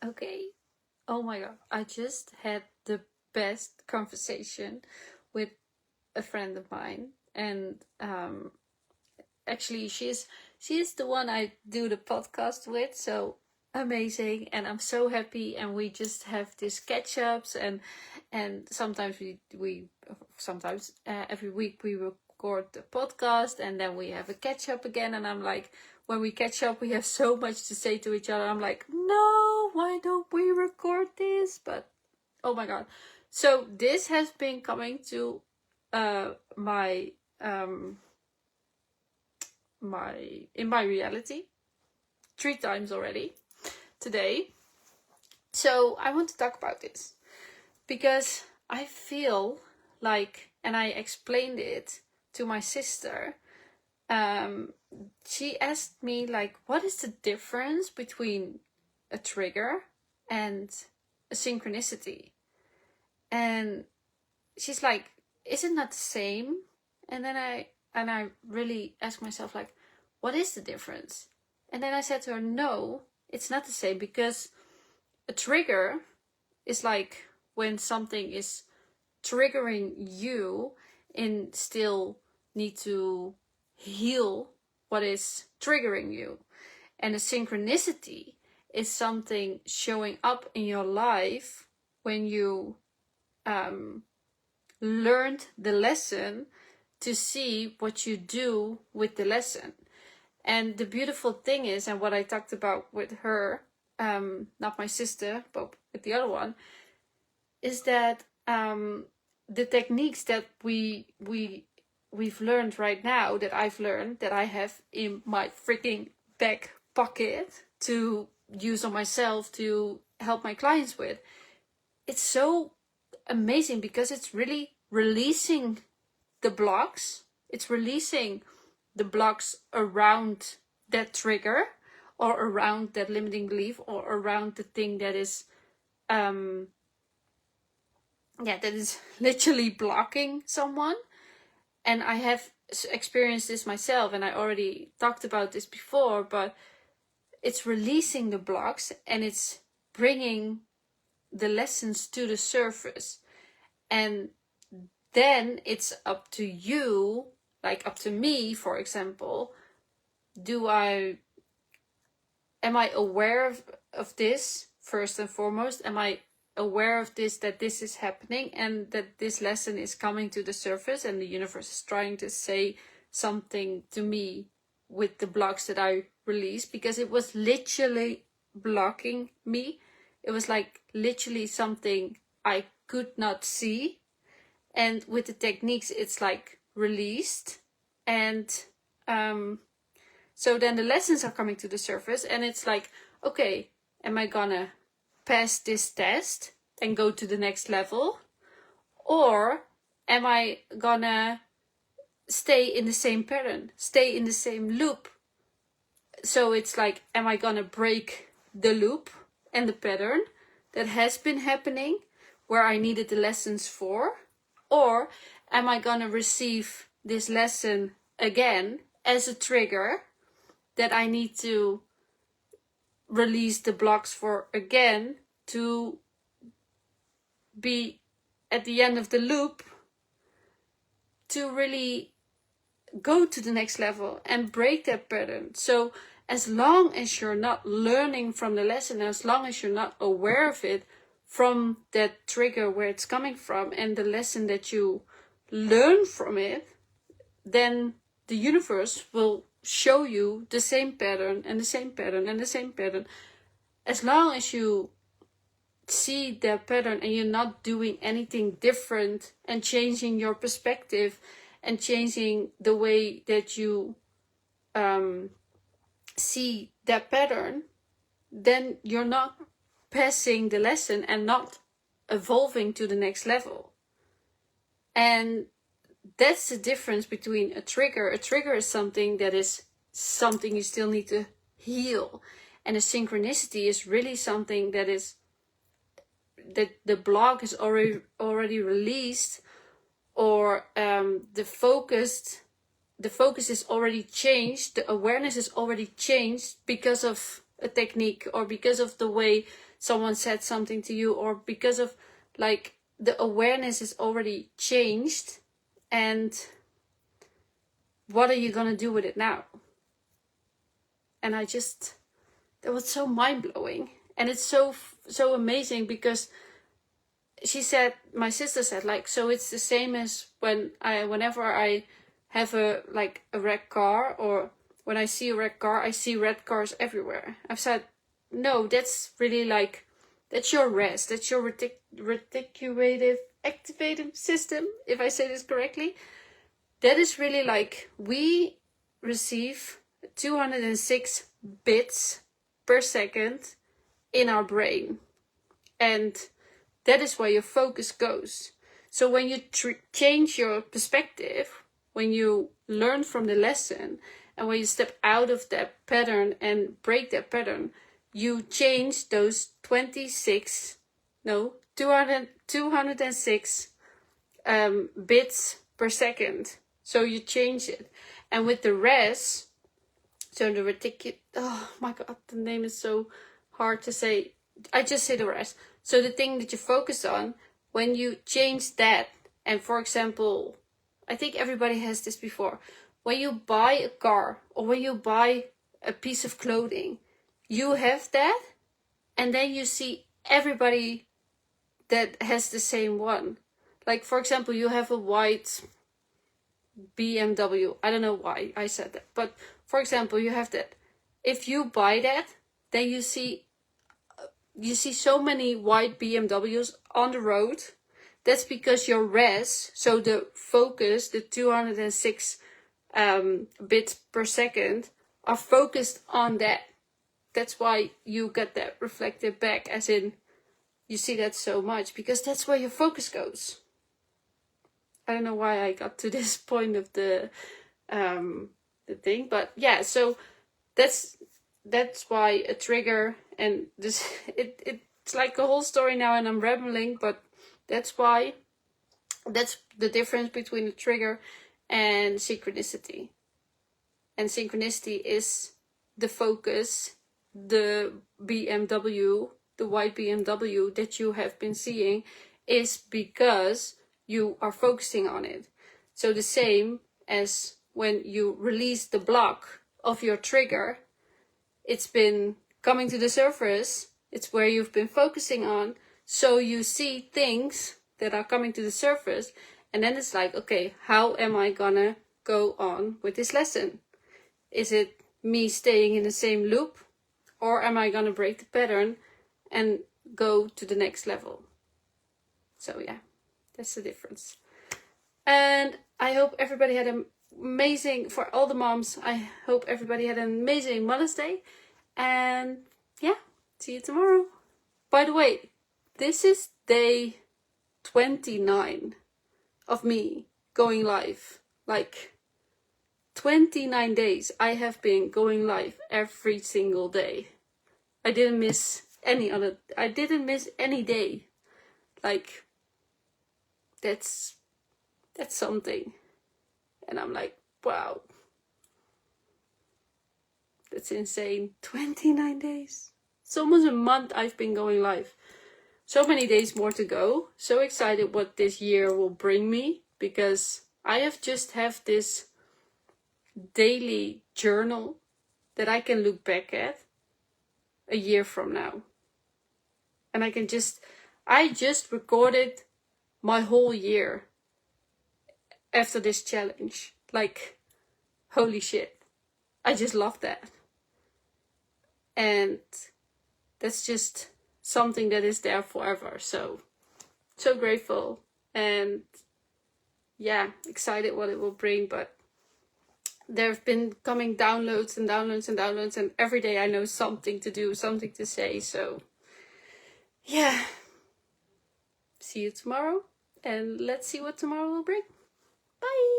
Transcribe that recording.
Okay. Oh my god. I just had the best conversation with a friend of mine. And actually she's the one I do the podcast with, so amazing. And I'm so happy, and we just have these catch ups, and sometimes we sometimes every week we record the podcast, and then we have a catch up again. And I'm like, when we catch up, we have so much to say to each other. I'm like, no, why don't we record this? But oh my god. So this has been coming to my my reality 3 times already today. So I want to talk about this because I feel like, and I explained it to my sister. She asked me, like, what is the difference between a trigger and a synchronicity? And she's like, is it not the same? And then I really asked myself, like, what is the difference? And then I said to her, no, it's not the same, because a trigger is like when something is triggering you and still need to heal what is triggering you. And a synchronicity is something showing up in your life when you learned the lesson, to see what you do with the lesson. And the beautiful thing is, and what I talked about with her, not my sister, but with the other one, is that the techniques that we've learned right now, that I've learned, that I have in my freaking back pocket to use on myself, to help my clients with, it's so amazing because it's really releasing the blocks. It's releasing the blocks around that trigger, or around that limiting belief, or around the thing that is that is literally blocking someone. And I have experienced this myself, and I already talked about this before, but it's releasing the blocks and it's bringing the lessons to the surface. And then it's up to you, like up to me, for example, am I aware of this first and foremost? Am I aware of this, that this is happening, and that this lesson is coming to the surface, and the universe is trying to say something to me with the blocks that I released, because it was literally blocking me. It was like literally something I could not see. And with the techniques, it's like released. And so then the lessons are coming to the surface, and it's like, okay, am I gonna pass this test and go to the next level? Or am I gonna stay in the same pattern, stay in the same loop? So it's like, am I gonna break the loop and the pattern that has been happening, where I needed the lessons for? Or am I gonna receive this lesson again as a trigger that I need to release the blocks for again, to be at the end of the loop, to really go to the next level and break that pattern? So as long as you're not learning from the lesson, as long as you're not aware of it, from that trigger, where it's coming from, and the lesson that you learn from it, then the universe will show you the same pattern and the same pattern and the same pattern. As long as you see that pattern and you're not doing anything different, and changing your perspective and changing the way that you see that pattern, then you're not passing the lesson and not evolving to the next level. And that's the difference between a trigger. A trigger is something that is something you still need to heal. And a synchronicity is really something that is, that the block is already released, or the focus is already changed, the awareness is already changed because of a technique, or because of the way someone said something to you, or because of like the awareness is already changed, and what are you gonna do with it now? And that was so mind-blowing. And it's so amazing, because my sister said, like, so it's the same as whenever I have a wrecked car, or when I see a wrecked car, I see red cars everywhere. I've said, no, that's really like, that's your rest. That's your reticulative activating system, if I say this correctly. That is really like, we receive 206 bits per second in our brain. And that is where your focus goes. So when you change your perspective, when you learn from the lesson, and when you step out of that pattern and break that pattern, you change those 206 bits per second. So you change it. And with the rest, so the oh my god, the name is so hard to say. I just say the rest. So the thing that you focus on, when you change that, and for example, I think everybody has this before, when you buy a car or when you buy a piece of clothing, you have that, and then you see everybody that has the same one. Like, for example, you have a white BMW. I don't know why I said that, but for example, you have that. If you buy that, then you see so many white BMWs on the road. That's because your res, so the focus, the 206 bits per second, are focused on that. That's why you get that reflected back, as in you see that so much, because that's where your focus goes. I don't know why I got to this point of the thing, but yeah, so that's why a trigger, and this it's like a whole story now, and I'm rambling, but that's the difference between a trigger and synchronicity. And synchronicity is the focus, the BMW, the white BMW that you have been seeing, is because you are focusing on it. So the same as when you release the block of your trigger, it's been coming to the surface, it's where you've been focusing on, so you see things that are coming to the surface, and then it's like, okay, how am I gonna go on with this lesson? Is it me staying in the same loop, or am I gonna break the pattern and go to the next level? So yeah, that's the difference. And I hope everybody had an amazing, for all the moms, I hope everybody had an amazing Mother's Day. And yeah, see you tomorrow. By the way, this is day 29 of me going live. Like 29 days I have been going live every single day. I didn't miss any day. Like, that's something. And I'm like, wow, that's insane. 29 days. It's almost a month I've been going live. So many days more to go. So excited what this year will bring me, because I have this daily journal that I can look back at a year from now. And I just recorded my whole year after this challenge. Like, holy shit. I just love that. And that's just something that is there forever. So grateful, and yeah, excited what it will bring. But there have been coming downloads and downloads and downloads, and every day I know something to do, something to say. So yeah, see you tomorrow, and let's see what tomorrow will bring. Bye.